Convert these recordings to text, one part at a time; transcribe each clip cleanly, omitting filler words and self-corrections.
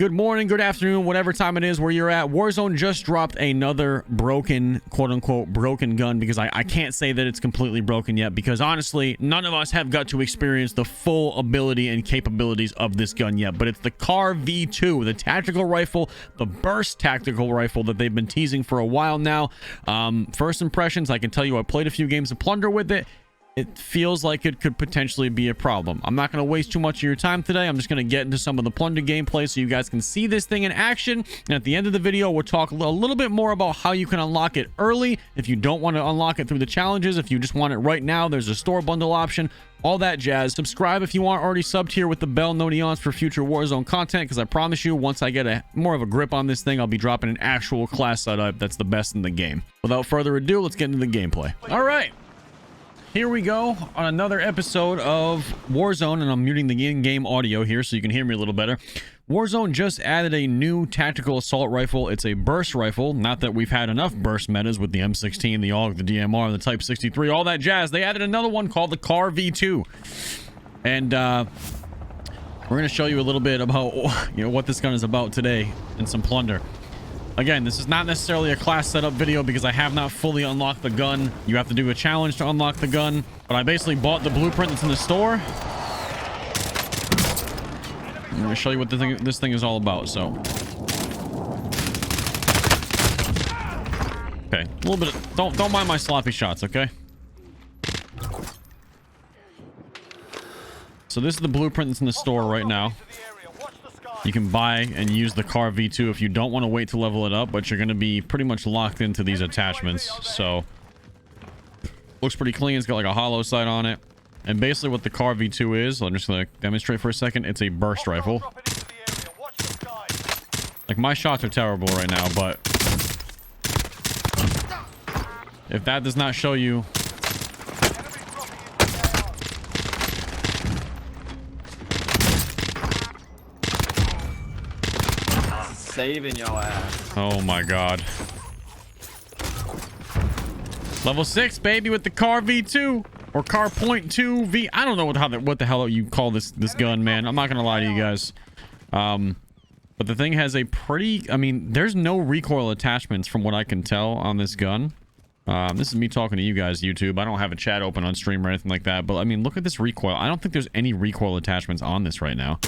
Good morning, good afternoon, whatever time it is where you're at. Warzone just dropped another broken, quote-unquote, broken gun, because I can't say that it's completely broken yet, because honestly, none of us have got to experience the full ability and capabilities of this gun yet. But it's the CAR V2, the tactical rifle, the burst tactical rifle that they've been teasing for a while now. First impressions, I can tell you I played a few games of Plunder with it. It feels like it could potentially be a problem. I'm not going to waste too much of your time today. I'm just going to get into some of the Plunder gameplay so you guys can see this thing in action. And at the end of the video, we'll talk a little bit more about how you can unlock it early if you don't want to unlock it through the challenges. If you just want it right now, there's a store bundle option, all that jazz. Subscribe if you aren't already subbed here with the bell notifications for future Warzone content, because I promise you, once I get more of a grip on this thing, I'll be dropping an actual class setup that's the best in the game. Without further ado, let's get into the gameplay. All right. Here we go on another episode of Warzone, and I'm muting the in-game audio here so you can hear me a little better. Warzone just added a new tactical assault rifle. It's a burst rifle. Not that we've had enough burst metas with the M16, the AUG, the DMR, the Type 63, all that jazz. They added another one called the CAR V2. And we're going to show you a little bit about what this gun is about today in some Plunder. Again, this is not necessarily a class setup video because I have not fully unlocked the gun. You have to do a challenge to unlock the gun. But I basically bought the blueprint that's in the store. I'm going to show you what this thing is all about. So, okay, a little bit of, don't mind my sloppy shots, okay? So this is the blueprint that's in the store right now. You can buy and use the CAR V2 if you don't want to wait to level it up, but you're going to be pretty much locked into these attachments. So, looks pretty clean. It's got like a hollow sight on it. And basically what the CAR V2 is, I'm just going to demonstrate for a second. It's a burst rifle. Like, my shots are terrible right now, but if that does not show you saving your ass. Oh my god. Level 6, baby, with the CAR V2 or CAR .2 V. I don't know what the hell you call this gun, man. I'm not gonna lie to you guys. But the thing has a pretty, I mean, there's no recoil attachments from what I can tell on this gun. This is me talking to you guys, YouTube. I don't have a chat open on stream or anything like that, but I mean, look at this recoil. I don't think there's any recoil attachments on this right now.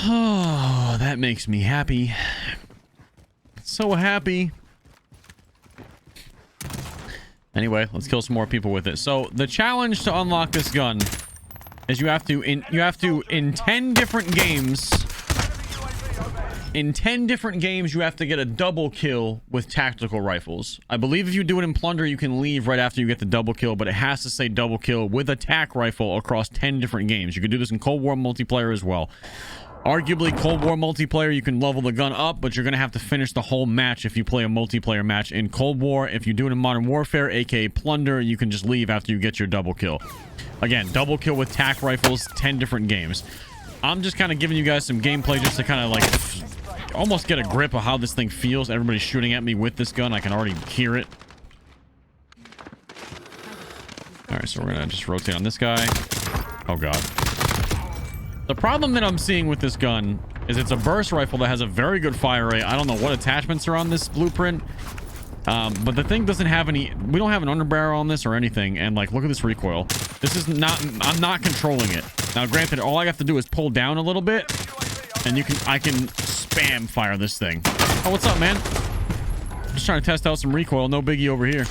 Oh, that makes me happy. So happy. Anyway, let's kill some more people with it. So the challenge to unlock this gun is you have to in 10 different games. In 10 different games, you have to get a double kill with tactical rifles. I believe if you do it in Plunder, you can leave right after you get the double kill, but it has to say double kill with a tac rifle across 10 different games. You can do this in Cold War multiplayer as well. Arguably, Cold War multiplayer, you can level the gun up, but you're going to have to finish the whole match if you play a multiplayer match in Cold War. If you do it in Modern Warfare, aka Plunder, you can just leave after you get your double kill. Again, double kill with tac rifles, 10 different games. I'm just kind of giving you guys some gameplay just to kind of like almost get a grip of how this thing feels. Everybody's shooting at me with this gun. I can already hear it. All right, so we're going to just rotate on this guy. Oh, God. The problem that I'm seeing with this gun is it's a burst rifle that has a very good fire rate. I don't know what attachments are on this blueprint, but the thing doesn't have any. We don't have an underbarrel on this or anything. And like, look at this recoil. This is not. I'm not controlling it. Now, granted, all I have to do is pull down a little bit, and I can spam fire this thing. Oh, what's up, man? Just trying to test out some recoil. No biggie over here.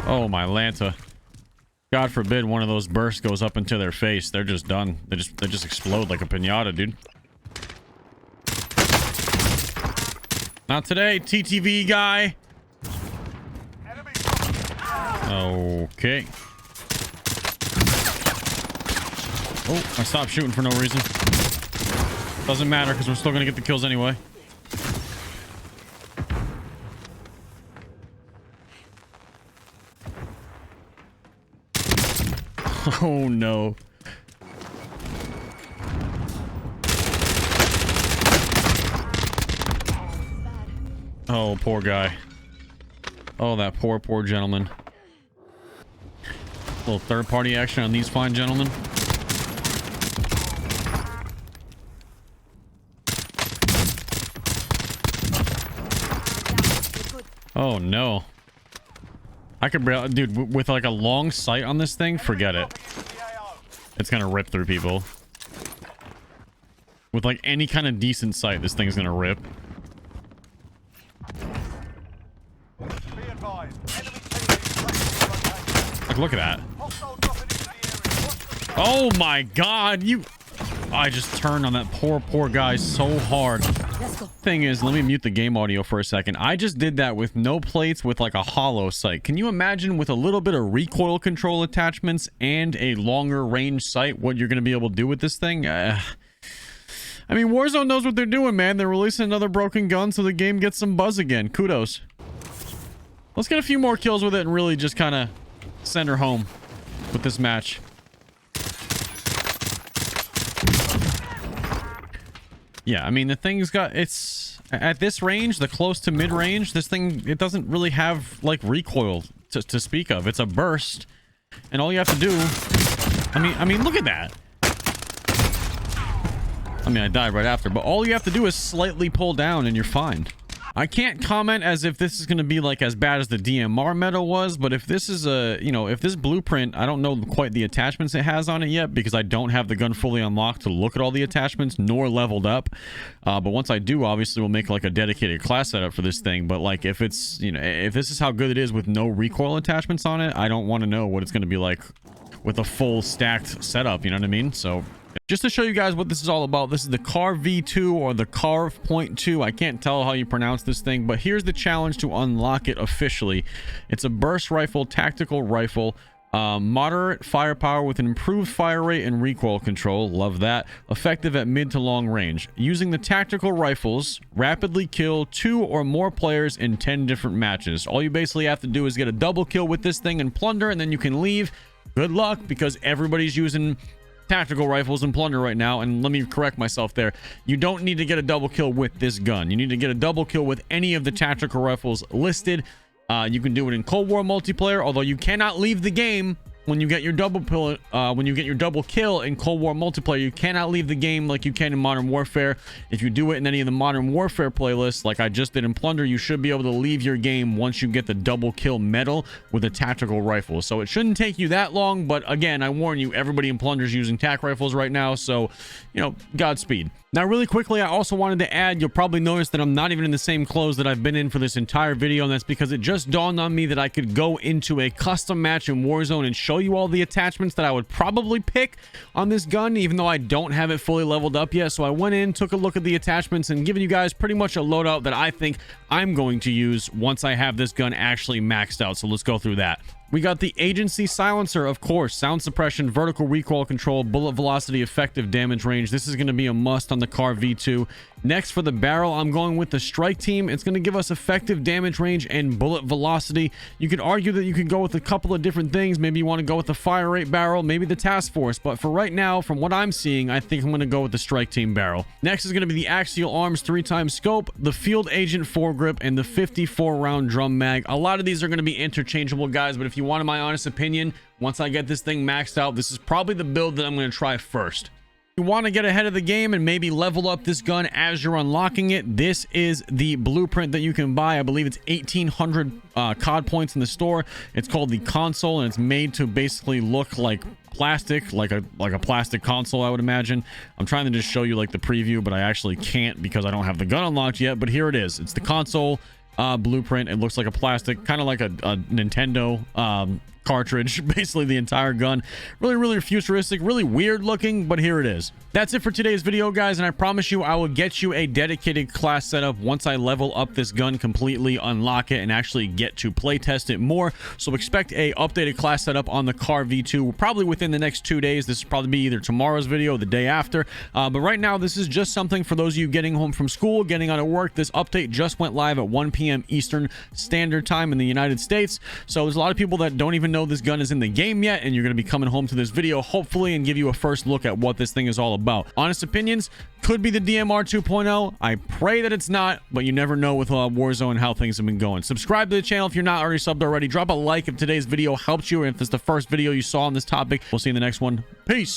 Oh my Lanta. God forbid one of those bursts goes up into their face. They're just done. They just explode like a piñata, dude. Not today, TTV guy. Okay. Oh, I stopped shooting for no reason. Doesn't matter because we're still gonna get the kills anyway. Oh no. Oh, poor guy. Oh, that poor gentleman. little third-party action on these fine gentlemen. Oh no. I could barely, dude, with like a long sight on this thing, forget it. It's gonna rip through people. With like any kind of decent sight, this thing's gonna rip. Like, look at that. Oh my god, I just turned on that poor guy so hard. Thing is, let me mute the game audio for a second. I just did that with no plates, with like a hollow sight. Can you imagine with a little bit of recoil control attachments and a longer range sight what you're going to be able to do with this thing? I mean, Warzone knows what they're doing, man. They're releasing another broken gun so the game gets some buzz again. Kudos. Let's get a few more kills with it and really just kind of send her home with this match. Yeah, I mean, the thing's got, it's at this range, the close to mid range, this thing, it doesn't really have like recoil to speak of. It's a burst, and all you have to do, I mean, look at that. I mean, I died right after, but all you have to do is slightly pull down and you're fine. I can't comment as if this is going to be like as bad as the DMR meta was, but if this is a, you know, if this blueprint, I don't know quite the attachments it has on it yet because I don't have the gun fully unlocked to look at all the attachments nor leveled up. But once I do, obviously we'll make like a dedicated class setup for this thing. But like if it's, you know, if this is how good it is with no recoil attachments on it, I don't want to know what it's going to be like with a full stacked setup. You know what I mean? So just to show you guys what this is all about, this is the Carve V2 or the Carve Point 2. I can't tell how you pronounce this thing, but here's the challenge to unlock it officially. It's a burst rifle, tactical rifle, moderate firepower with an improved fire rate and recoil control. Love that. Effective at mid to long range. Using the tactical rifles, rapidly kill 2 or more players in 10 different matches. All you basically have to do is get a double kill with this thing and plunder, and then you can leave. Good luck, because everybody's using tactical rifles and plunder right now. And let me correct myself there, you don't need to get a double kill with this gun. You need to get a double kill with any of the tactical rifles listed. You can do it in Cold War multiplayer, although you cannot leave the game when you get your double kill in Cold War multiplayer. You cannot leave the game like you can in Modern Warfare. If you do it in any of the Modern Warfare playlists like I just did in Plunder, you should be able to leave your game once you get the double kill medal with a tactical rifle. So it shouldn't take you that long, but again, I warn you, everybody in Plunder is using tac rifles right now, so you know, Godspeed. Now, really quickly, I also wanted to add, you'll probably notice that I'm not even in the same clothes that I've been in for this entire video, and that's because it just dawned on me that I could go into a custom match in Warzone and show you all the attachments that I would probably pick on this gun, even though I don't have it fully leveled up yet. So I went in, took a look at the attachments, and given you guys pretty much a loadout that I think I'm going to use once I have this gun actually maxed out. So let's go through that. We got the Agency Silencer, of course, sound suppression, vertical recoil control, bullet velocity, effective damage range. This is going to be a must on the Carve V2. Next, for the barrel, I'm going with the Strike Team. It's going to give us effective damage range and bullet velocity. You could argue that you could go with a couple of different things. Maybe you want to go with the fire rate barrel, maybe the Task Force. But for right now, from what I'm seeing, I think I'm going to go with the Strike Team barrel. Next is going to be the Axial Arms 3x scope, the Field Agent foregrip, and the 54-round drum mag. A lot of these are going to be interchangeable, guys, but if you wanted my honest opinion, once I get this thing maxed out, this is probably the build that I'm going to try first. You want to get ahead of the game and maybe level up this gun as you're unlocking it, this is the blueprint that you can buy. I believe it's 1,800 COD points in the store. It's called the console, and it's made to basically look like plastic, like a plastic console, I would imagine. I'm trying to just show you like the preview, but I actually can't because I don't have the gun unlocked yet. But here it is. It's the console blueprint. It looks like a plastic, kind of like a Nintendo cartridge, basically the entire gun. Really futuristic, really weird looking, but here it is. That's it for today's video, guys, and I promise you I will get you a dedicated class setup once I level up this gun completely, unlock it, and actually get to play test it more. So expect a updated class setup on the Carve V2 probably within the next 2 days. This will probably be either tomorrow's video or the day after, but right now this is just something for those of you getting home from school, getting out of work. This update just went live at 1 p.m. Eastern Standard Time in the United States, so there's a lot of people that don't even know this gun is in the game yet, and you're going to be coming home to this video hopefully and give you a first look at what this thing is all about. Honest opinions, could be the DMR 2.0. I pray that it's not, but you never know with Warzone how things have been going. Subscribe to the channel if you're not already subbed already. Drop a like if today's video helped you, or if it's the first video you saw on this topic. We'll see you in the next one. Peace.